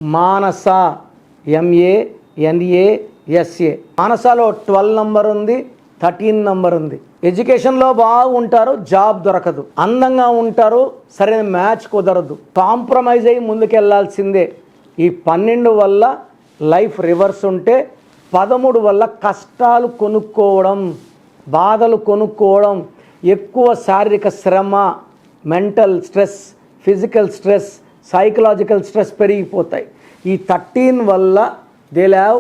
మానస MANASA. మానసలో 12 number ఉంది, 13 number ఉంది. ఎడ్యుకేషన్లో బాగుంటారు, జాబ్ దొరకదు. అందంగా ఉంటారు, సరైన మ్యాచ్ కుదరదు. కాంప్రమైజ్ అయ్యి ముందుకెళ్లాల్సిందే. ఈ 12 వల్ల లైఫ్ రివర్స్ ఉంటే 13 వల్ల కష్టాలు కొనుక్కోవడం, బాధలు కొనుక్కోవడం, ఎక్కువ శారీరక శ్రమ, mental stress, physical stress, psychological stress పెరిగిపోతాయి. ఈ 13 వల్ల they have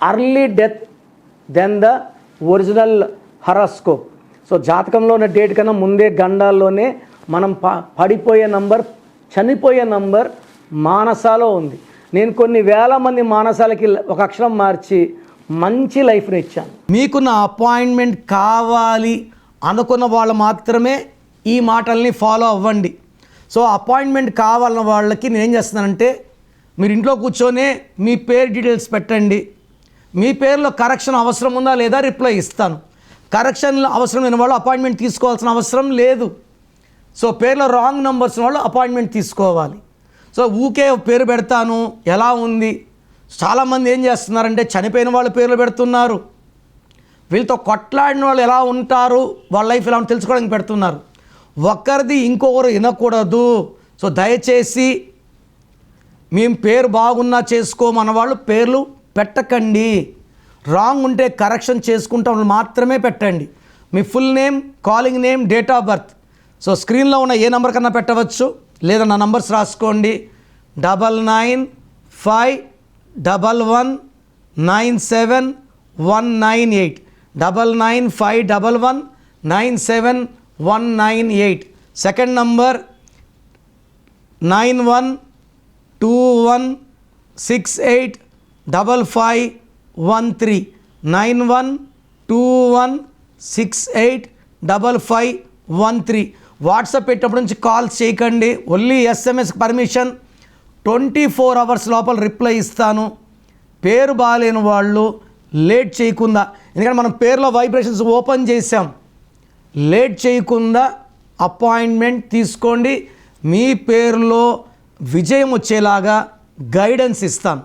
early death than the original horoscope. So జాతకంలో ఉన్న డేట్ కన్నా ముందే గండాల్లోనే మనం పడిపోయే నంబర్, చనిపోయే నంబర్ మానసాలో ఉంది. నేను కొన్ని వేల మంది మానసాలకి ఒక అక్షరం మార్చి మంచి లైఫ్ని ఇచ్చాను. మీకు నా అపాయింట్మెంట్ కావాలి అనుకున్న వాళ్ళు మాత్రమే ఈ మాటల్ని ఫాలో అవ్వండి. సో అపాయింట్మెంట్ కావాలన్న వాళ్ళకి నేనేం చేస్తున్నానంటే, మీరు ఇంట్లో కూర్చొనే మీ పేరు డీటెయిల్స్ పెట్టండి. మీ పేరులో కరెక్షన్ అవసరం ఉందా లేదా రిప్లై ఇస్తాను. కరెక్షన్ అవసరం లేని వాళ్ళు అపాయింట్మెంట్ తీసుకోవాల్సిన అవసరం లేదు. సో పేరులో రాంగ్ నెంబర్స్ వాళ్ళు అపాయింట్మెంట్ తీసుకోవాలి. సో ఊకే పేరు పెడతాను ఎలా ఉంది. చాలామంది ఏం చేస్తున్నారంటే చనిపోయిన వాళ్ళ పేర్లు పెడుతున్నారు. వీళ్ళతో కొట్లాడిన వాళ్ళు ఎలా ఉంటారు, వాళ్ళ లైఫ్ ఎలా తెలుసుకోవడానికి పెడుతున్నారు. ఒక్కరిది ఇంకొకరు వినకూడదు. సో దయచేసి మేము పేరు బాగున్నా చేసుకోమన్న వాళ్ళు పేర్లు పెట్టకండి. రాంగ్ ఉంటే కరెక్షన్ చేసుకుంటాం మాత్రమే పెట్టండి. మీ full name, calling name, date of birth. So స్క్రీన్లో ఉన్న ఏ నెంబర్ కన్నా పెట్టవచ్చు, లేదా నా నంబర్స్ రాసుకోండి. 9951197198 9951197198. Second number 9121685513 9121685513. వాట్సాప్ పెట్టినప్పటి నుంచి కాల్స్ చేయకండి. Only SMS permission. 24 అవర్స్ లోపల రిప్లై ఇస్తాను. పేరు బాగాలేని వాళ్ళు లేట్ చేయకుండా, ఎందుకంటే మనం పేరులో వైబ్రేషన్స్ ఓపెన్ చేసాం. లేట్ చేయకుండా అపాయింట్మెంట్ తీసుకోండి. మీ పేరులో విజయం వచ్చేలాగా గైడెన్స్ ఇస్తాను.